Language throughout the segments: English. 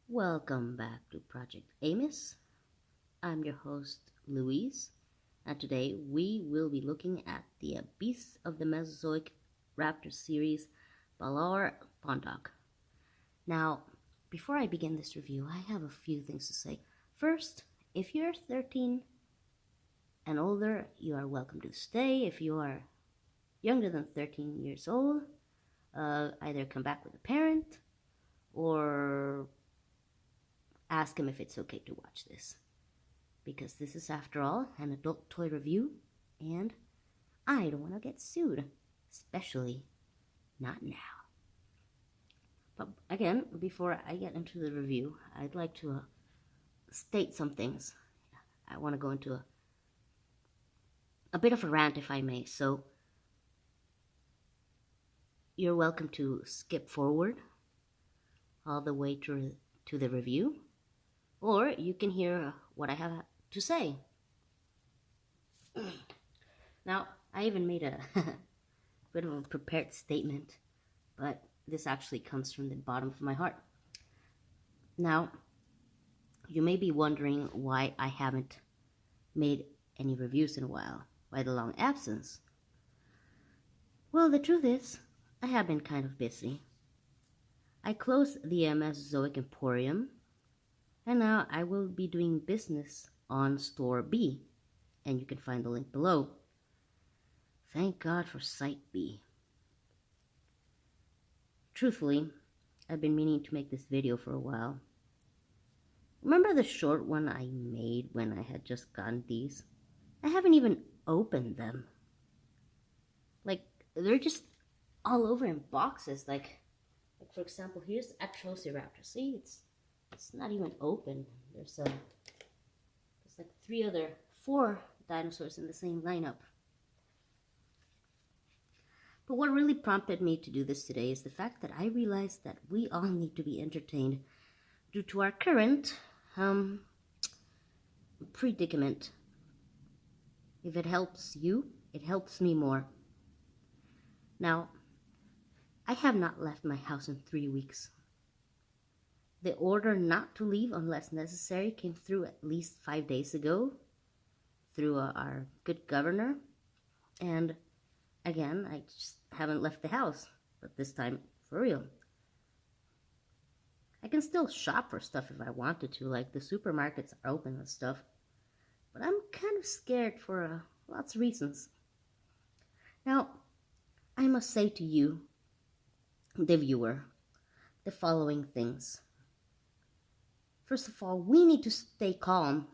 Welcome back to Project Amos. I'm your host, Louise, and today we will be looking at the Beasts of the Mesozoic Raptor series, Balaur bondoc. Now, before I begin this review, I have a few things to say. First, if you're 13 and older, you are welcome to stay. If you are younger than 13 years old, either come back with a parent or ask him if it's okay to watch this, because this is, after all, an adult toy review, and I don't want to get sued, especially not now. But again, before I get into the review, I'd like to state some things. I want to go into a bit of a rant, if I may, so you're welcome to skip forward all the way to the review, or you can hear what I have to say. Now, I even made a bit of a prepared statement, but this actually comes from the bottom of my heart. Now, you may be wondering why I haven't made any reviews in a while, why the long absence. Well, the truth is, I have been kind of busy. I closed the Mesozoic Emporium, and now I will be doing business on Store B, and you can find the link below. Thank God for Site B. Truthfully, I've been meaning to make this video for a while. Remember the short one I made when I had just gotten these? I haven't even opened them. Like, they're just all over in boxes. Like for example, here's Atrociraptor. See, it's not even open. There's like 4 dinosaurs in the same lineup. But what really prompted me to do this today is the fact that I realized that we all need to be entertained due to our current predicament. If it helps you, it helps me more. Now, I have not left my house in 3 weeks. The order not to leave unless necessary came through at least 5 days ago through our good governor. And again, I just haven't left the house, but this time for real. I can still shop for stuff if I wanted to, like the supermarkets are open and stuff. But I'm kind of scared for lots of reasons. Now, I must say to you, the viewer, the following things. First of all, we need to stay calm.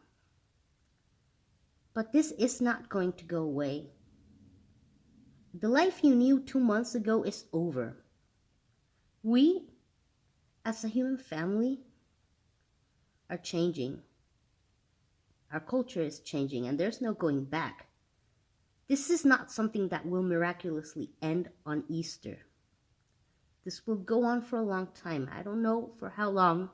But this is not going to go away. The life you knew 2 months ago is over. We, as a human family, are changing. Our culture is changing, and there's no going back. This is not something that will miraculously end on Easter. This will go on for a long time. I don't know for how long,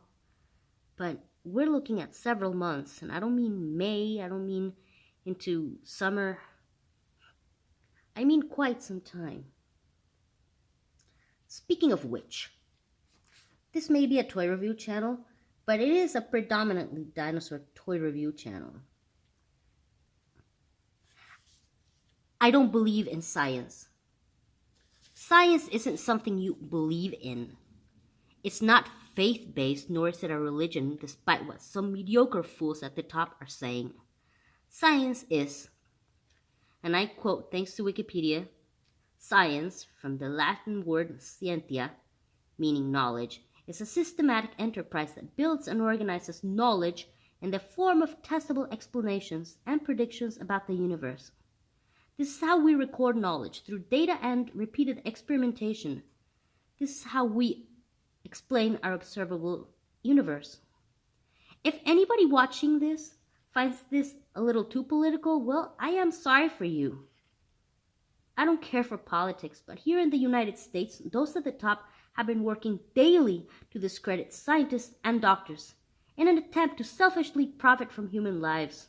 but we're looking at several months, and I don't mean May, I don't mean into summer. I mean quite some time. Speaking of which, this may be a toy review channel, but it is a predominantly dinosaur toy review channel. I don't believe in science. Science isn't something you believe in. It's not faith-based, nor is it a religion, despite what some mediocre fools at the top are saying. Science is, and I quote thanks to Wikipedia, science, from the Latin word scientia, meaning knowledge, is a systematic enterprise that builds and organizes knowledge in the form of testable explanations and predictions about the universe. This is how we record knowledge, through data and repeated experimentation. This is how we explain our observable universe. If anybody watching this finds this a little too political, well, I am sorry for you. I don't care for politics, but here in the United States, those at the top have been working daily to discredit scientists and doctors in an attempt to selfishly profit from human lives.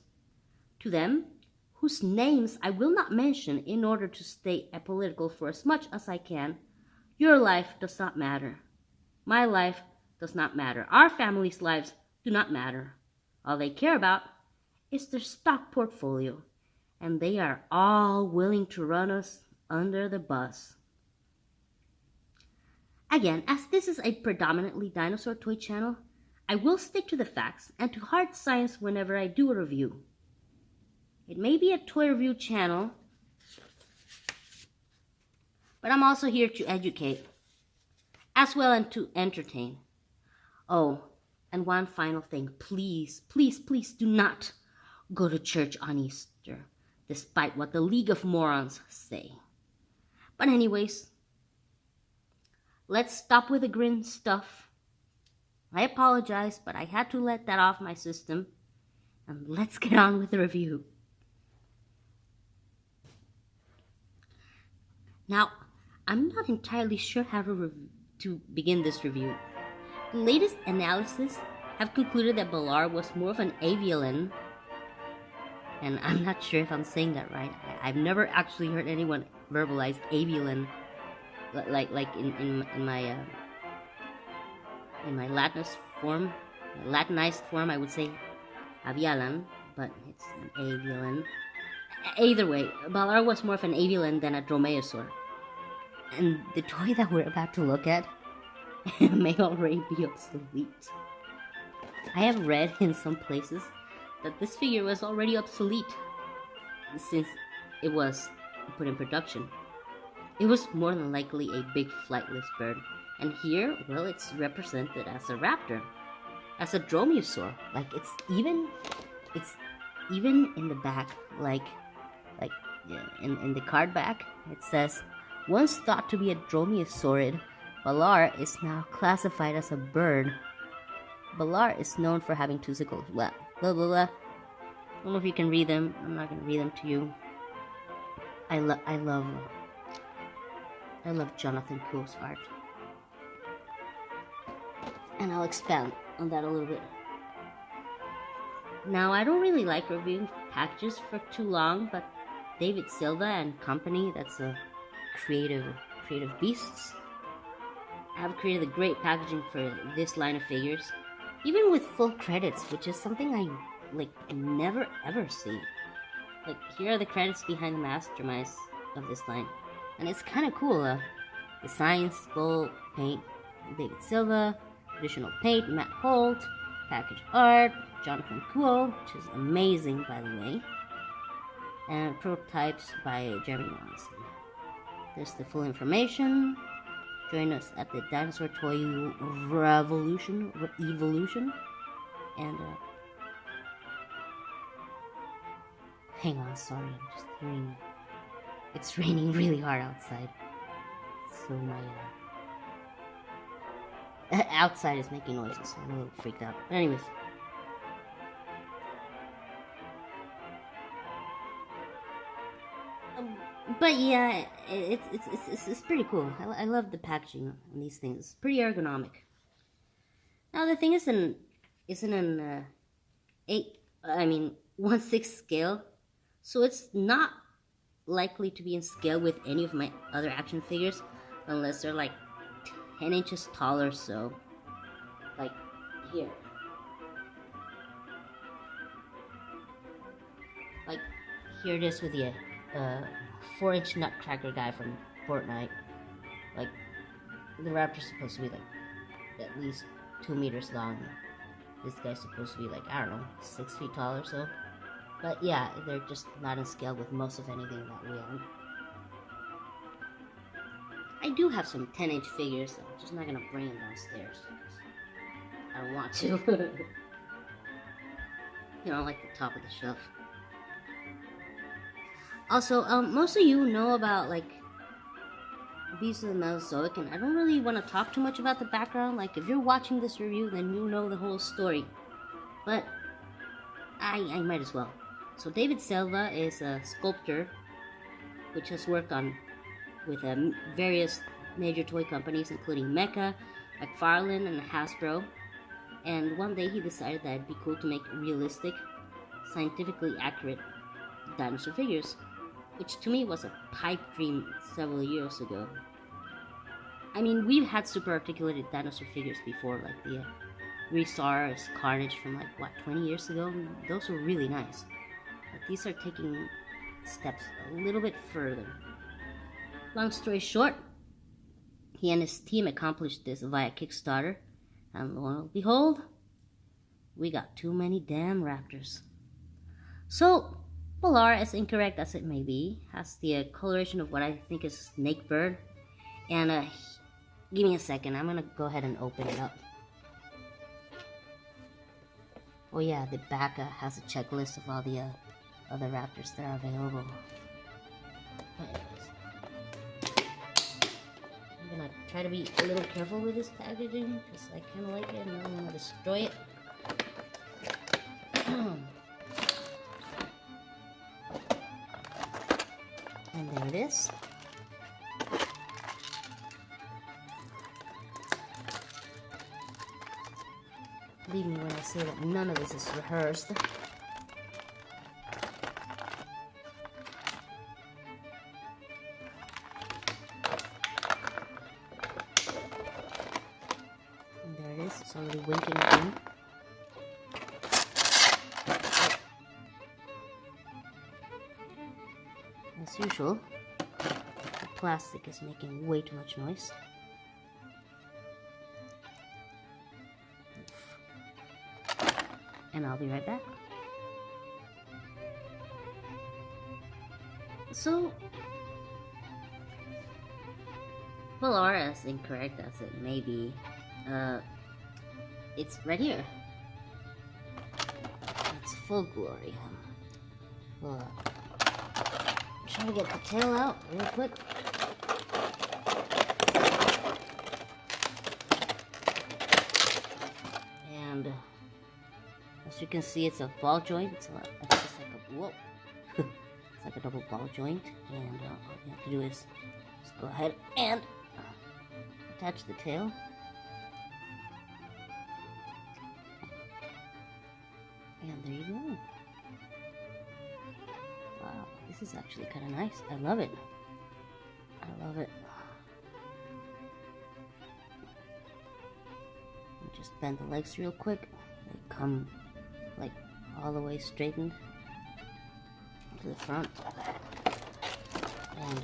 To them, whose names I will not mention in order to stay apolitical for as much as I can, your life does not matter. My life does not matter. Our families' lives do not matter. All they care about is their stock portfolio, and they are all willing to run us under the bus. Again, as this is a predominantly dinosaur toy channel, I will stick to the facts and to hard science whenever I do a review. It may be a toy review channel, but I'm also here to educate, as well as to entertain. Oh, and one final thing. Please, please, please do not go to church on Easter, despite what the League of Morons say. But anyways, let's stop with the grin stuff. I apologize, but I had to let that off my system. And let's get on with the review. Now, I'm not entirely sure how to begin this review. The latest analysis have concluded that Balaur was more of an avian, and I'm not sure if I'm saying that right. I've never actually heard anyone verbalize avian like in my Latinized form. I would say avialan, but it's an avian. Either way, Balaur was more of an avian than a dromaeosaur. And the toy that we're about to look at may already be obsolete. I have read in some places that this figure was already obsolete since it was put in production. It was more than likely a big flightless bird, and here, well, it's represented as a raptor, as a dromaeosaur. Like it's even in the back, like in the card back, it says, once thought to be a dromaeosaurid, Balaur is now classified as a bird. Balaur is known for having two sickles. Blah, blah, blah, blah. I don't know if you can read them. I'm not going to read them to you. I love Jonathan Kuhl's art. And I'll expand on that a little bit. Now, I don't really like reviewing packages for too long, but David Silva and company, that's a Creative Beasts, have created a great packaging for this line of figures, even with full credits, which is something I never ever see. Like, here are the credits behind the masterminds of this line, and it's kind of cool. Design, skull, paint, David Silva, additional paint, Matt Holt, package art, Jonathan Kuhl, which is amazing, by the way, and prototypes by Jeremy Morrison. There's the full information. Join us at the Dinosaur Toy Evolution, and hang on, sorry, I'm just hearing it's raining really hard outside, so my outside is making noises, so I'm a little freaked out. But anyways, but yeah, it's pretty cool. I love the packaging on these things. It's pretty ergonomic. Now the thing isn't an 1/6 scale, so it's not likely to be in scale with any of my other action figures, unless they're like 10 inches tall or so. Like here. Like here it is with the 4-inch nutcracker guy from Fortnite. Like, the raptor's supposed to be like at least 2 meters long. This guy's supposed to be like, I don't know, 6 feet tall or so. But yeah, they're just not in scale with most of anything that we own. I do have some 10-inch figures, I'm just not gonna bring them downstairs. I don't want to. You know, like the top of the shelf. Also, most of you know about, like, Beasts of the Mesozoic, and I don't really want to talk too much about the background. Like, if you're watching this review, then you know the whole story. But I might as well. So David Silva is a sculptor, which has worked with various major toy companies, including Mecha, McFarlane, and Hasbro. And one day he decided that it'd be cool to make realistic, scientifically accurate dinosaur figures, which to me was a pipe dream several years ago. I mean, we've had super articulated dinosaur figures before, like the Resaurus Carnage from like, what, 20 years ago? Those were really nice. But these are taking steps a little bit further. Long story short, he and his team accomplished this via Kickstarter, and lo and behold, we got too many damn raptors. So, Balaur, as incorrect as it may be, has the coloration of what I think is snake bird. And give me a second, I'm gonna go ahead and open it up. Oh yeah, the back has a checklist of all the other raptors that are available. But anyways, I'm gonna try to be a little careful with this packaging because I kind of like it and I don't want to destroy it. And there it is. Believe me when I say that none of this is rehearsed. And there it is, it's already winking at me. As usual, the plastic is making way too much noise. And I'll be right back. So, Balaur, as incorrect as it may be, it's right here. It's full glory. Try to get the tail out real quick. And as you can see, it's a ball joint. It's like a whoa. It's like a double ball joint. And all you have to do is just go ahead and attach the tail. And there you go. Wow, this is actually kind of nice. I love it. I love it. Just bend the legs real quick. They come like all the way straightened to the front. And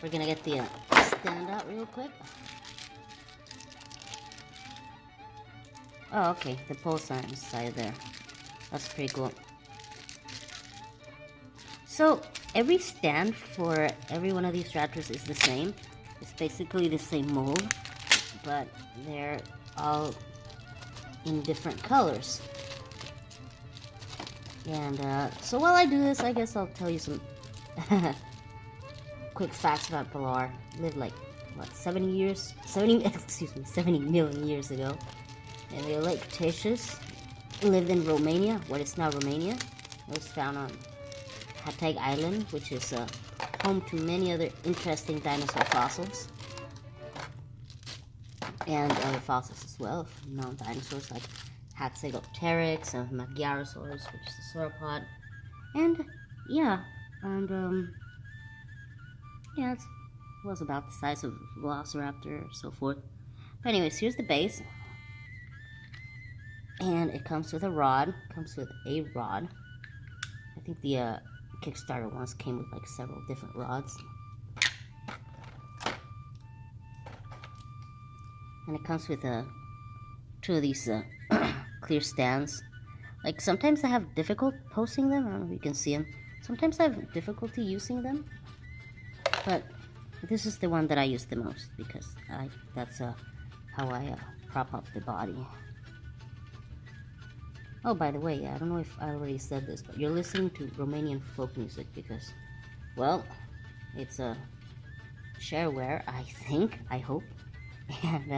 we're gonna get the stand out real quick. Oh, okay, the poles are inside there. That's pretty cool. So every stand for every one of these raptors is the same. It's basically the same mold, but they're all in different colors. And so while I do this, I guess I'll tell you some quick facts about Balaur. Lived like what, 70 million years ago. In the late Cretaceous, lived in Romania, what is now Romania. It was found on Hatag Island, which is home to many other interesting dinosaur fossils. And other fossils as well, non-dinosaurs like Hatzegopteryx and Magyarosaurus, which is a sauropod. And yeah, yeah, it was about the size of a velociraptor or so forth. But anyways, here's the base. And it comes with a rod. I think the Kickstarter ones came with like several different rods. And it comes with two of these clear stands. Like sometimes I have difficulty posting them. I don't know if you can see them. Sometimes I have difficulty using them. But this is the one that I use the most because that's how I prop up the body. Oh, by the way, I don't know if I already said this, but you're listening to Romanian folk music because, well, it's a shareware, I think, I hope, and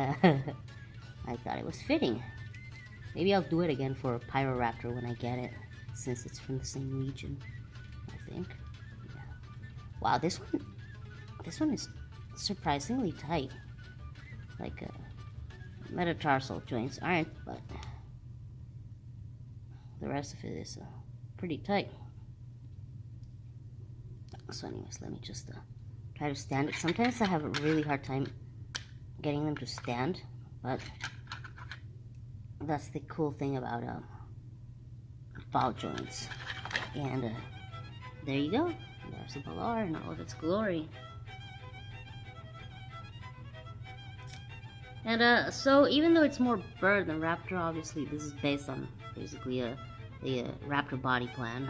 I thought it was fitting. Maybe I'll do it again for Pyroraptor when I get it, since it's from the same region, I think. Yeah. Wow, this one is surprisingly tight. Like, metatarsal joints aren't, but the rest of it is pretty tight. So anyways, let me just try to stand it. Sometimes I have a really hard time getting them to stand, but that's the cool thing about ball joints. And there you go. There's the Balaur in all of its glory. And so even though it's more bird than raptor, obviously this is based on basically the raptor body plan.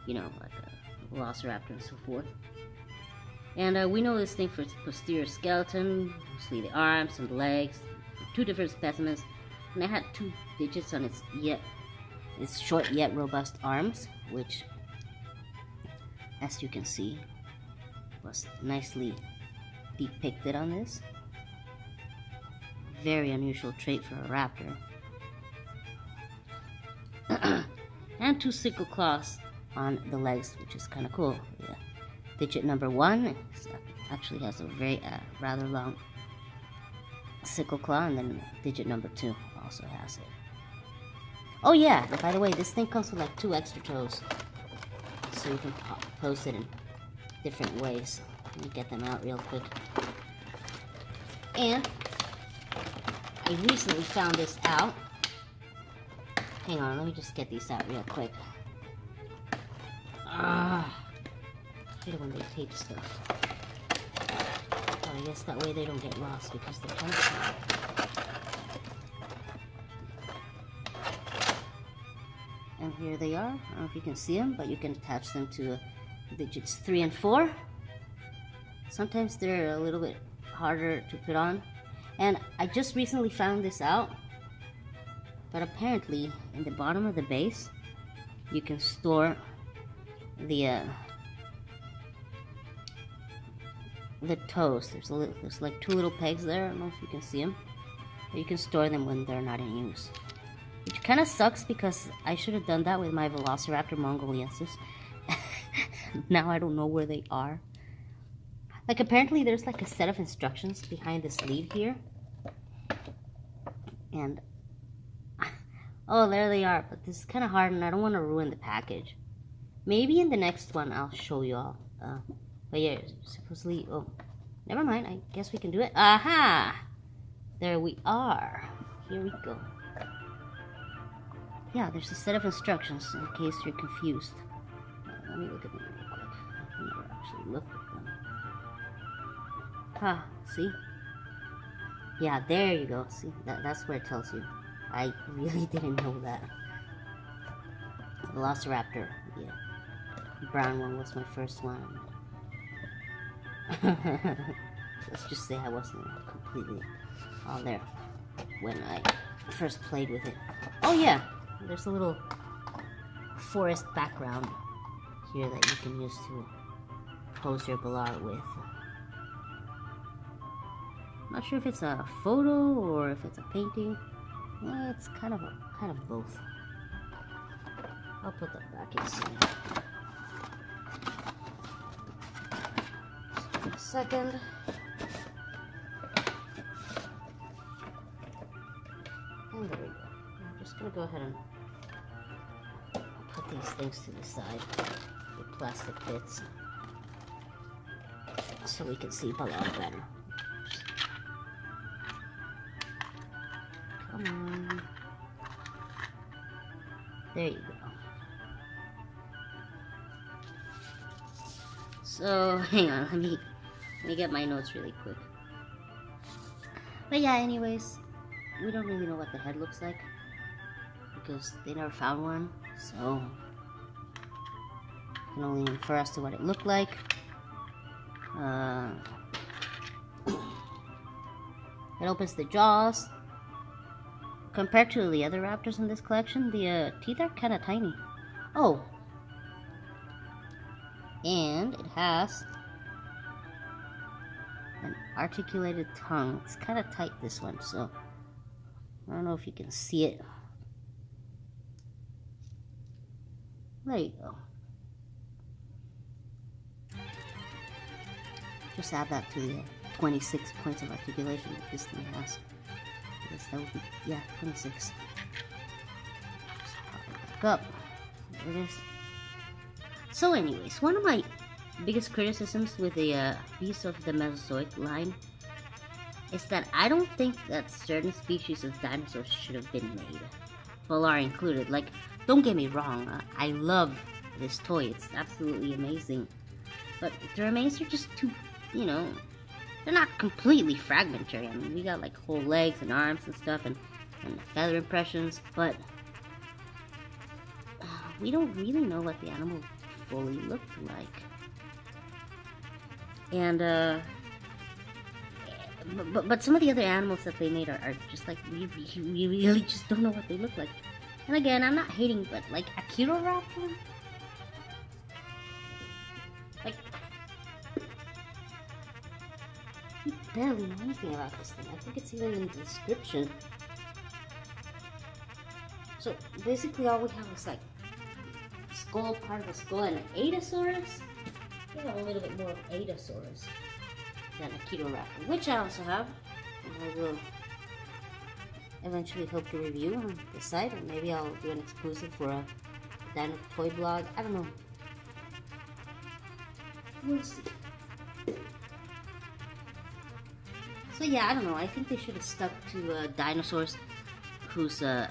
You know, like a velociraptor and so forth. And we know this thing for its posterior skeleton, mostly the arms and the legs, 2 different specimens. And it had 2 digits on its short yet robust arms, which, as you can see, was nicely depicted on this. Very unusual trait for a raptor. And 2 sickle claws on the legs, which is kind of cool. Yeah. Digit number 1 actually has a very rather long sickle claw, and then digit number 2 also has it. Oh yeah, and by the way, this thing comes with like 2 extra toes, so you can pose it in different ways. Let me get them out real quick. And I recently found this out. Hang on, let me just get these out real quick. I hate it when they tape stuff. But I guess that way they don't get lost because they're kind of small. And here they are. I don't know if you can see them, but you can attach them to digits 3 and 4. Sometimes they're a little bit harder to put on. And I just recently found this out. But apparently, in the bottom of the base, you can store the toes. There's like 2 little pegs there. I don't know if you can see them. But you can store them when they're not in use. Which kind of sucks because I should have done that with my Velociraptor mongoliensis. Now I don't know where they are. Like apparently there's like a set of instructions behind the sleeve here. And oh, there they are. But this is kind of hard and I don't want to ruin the package. Maybe in the next one I'll show you all. But yeah, supposedly, oh, never mind. I guess we can do it. Aha! There we are. Here we go. Yeah, there's a set of instructions in case you're confused. Let me look at them real quick. I've never actually looked at them. Ah, see? Yeah, there you go. See, that's where it tells you. I really didn't know that. Velociraptor, yeah. Brown one was my first one. Let's just say I wasn't completely all there when I first played with it. Oh yeah, there's a little forest background here that you can use to pose your Balaur with. Not sure if it's a photo or if it's a painting. Yeah, it's kind of both. I'll put that back in a second. Just a second. And there we go. I'm just gonna go ahead and put these things to the side, the plastic bits, so we can see Balaur better. Come on. There you go. So, hang on, let me get my notes really quick. But yeah, anyways, we don't really know what the head looks like because they never found one, so you can only infer as to what it looked like. It opens the jaws. Compared to the other raptors in this collection, the teeth are kind of tiny. Oh, and it has an articulated tongue. It's kind of tight, this one, so I don't know if you can see it. There you go. Just add that to the 26 points of articulation that this thing has. I guess that would be, yeah, 26. back up. There it is. So anyways, one of my biggest criticisms with the Beasts of the Mesozoic line is that I don't think that certain species of dinosaurs should have been made. Balaur included. Like, don't get me wrong, I love this toy. It's absolutely amazing. But the remains are just too, they're not completely fragmentary. I mean, we got like whole legs and arms and stuff and feather impressions, but we don't really know what the animal fully looked like. And but some of the other animals that they made are just like we really just don't know what they look like. And again, I'm not hating, but like a Raptor, like you barely know anything about this thing. I think it's even in the description. So basically, all we have is like skull, part of a skull, and an Adasaurus. We have a little bit more of Adasaurus than a Raptor, which I also have, and I will eventually hope to review on the site, or maybe I'll do an exclusive for a Dino Toy blog. I don't know. We'll see. So yeah, I don't know. I think they should have stuck to dinosaurs who that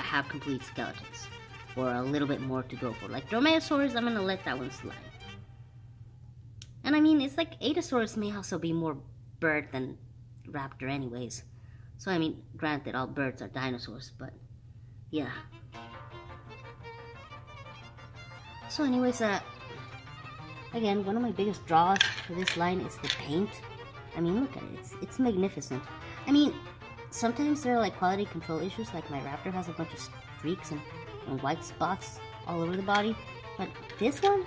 have complete skeletons, or a little bit more to go for. Like dromaeosaurs, I'm gonna let that one slide. And I mean, it's like Adasaurus may also be more bird than raptor anyways. So I mean, granted, all birds are dinosaurs, but yeah. So anyways, again, one of my biggest draws for this line is the paint. I mean, look at it, it's magnificent. I mean, sometimes there are like quality control issues, like my raptor has a bunch of streaks and white spots all over the body, but this one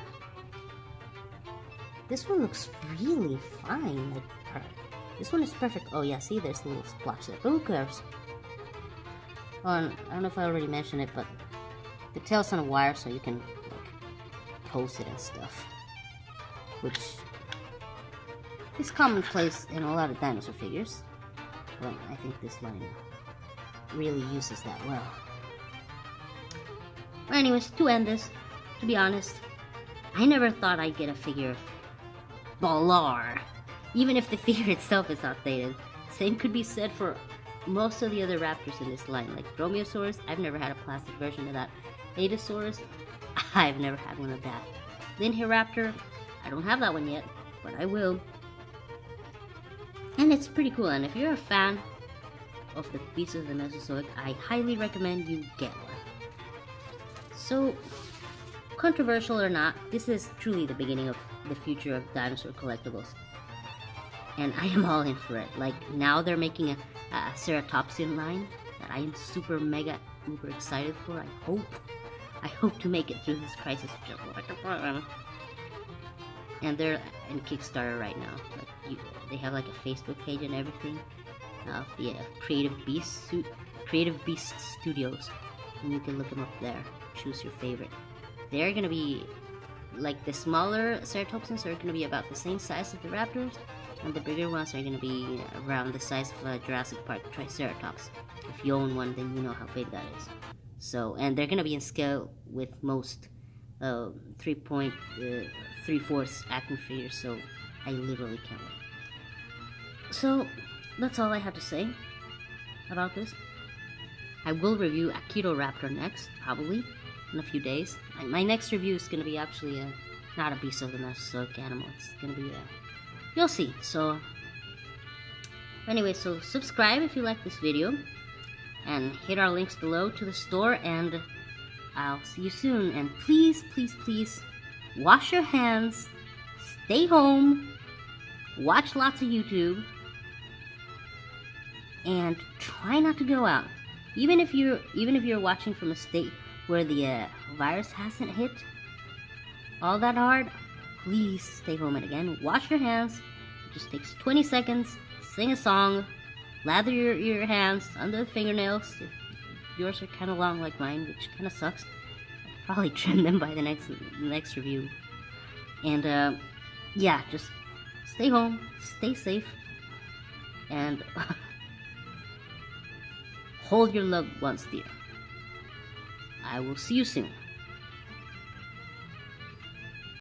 looks really fine. Like, this one is perfect. Oh yeah, see, there's a little splotch there. But who cares? I don't know if I already mentioned it, but the tail's on a wire, so you can like post it and stuff, which is commonplace in a lot of dinosaur figures. But I think this line really uses that well. Well, anyways, to end this, to be honest, I never thought I'd get a figure of Balaur, even if the figure itself is outdated. Same could be said for most of the other raptors in this line, like Dromaeosaurus. I've never had a plastic version of that. Adasaurus, I've never had one of that. Raptor, I don't have that one yet, but I will. And it's pretty cool, and if you're a fan of the Beasts of the Mesozoic, I highly recommend you get one. So, controversial or not, this is truly the beginning of the future of dinosaur collectibles. And I am all in for it. Like, now they're making a ceratopsian line that I am super mega uber excited for. I hope to make it through this crisis just like a problem. And they're in Kickstarter right now. Like, they have like a Facebook page and everything of the Creative Beast Studios, and you can look them up there. Choose your favorite. They're gonna be like the smaller ceratopsians are gonna be about the same size as the raptors, and the bigger ones are gonna be around the size of a Jurassic Park Triceratops. If you own one, then you know how big that is. So, and they're gonna be in scale with most 3.3/4 action figures. So, I literally can't wait. So, that's all I have to say about this. I will review Raptor next, probably in a few days. My next review is going to be actually not a Beast of the Mesozoic animal. It's going to be you'll see. So, anyway, so subscribe if you like this video, and hit our links below to the store, and I'll see you soon. And please, please, please, wash your hands, stay home, watch lots of YouTube, and try not to go out. Even if you're watching from a state where the virus hasn't hit all that hard, please stay home. And again, wash your hands. It just takes 20 seconds. Sing a song. Lather your hands under the fingernails. If yours are kind of long like mine, which kind of sucks. I'll probably trim them by the next review. And yeah, just stay home, stay safe, and hold your loved ones dear. I will see you soon.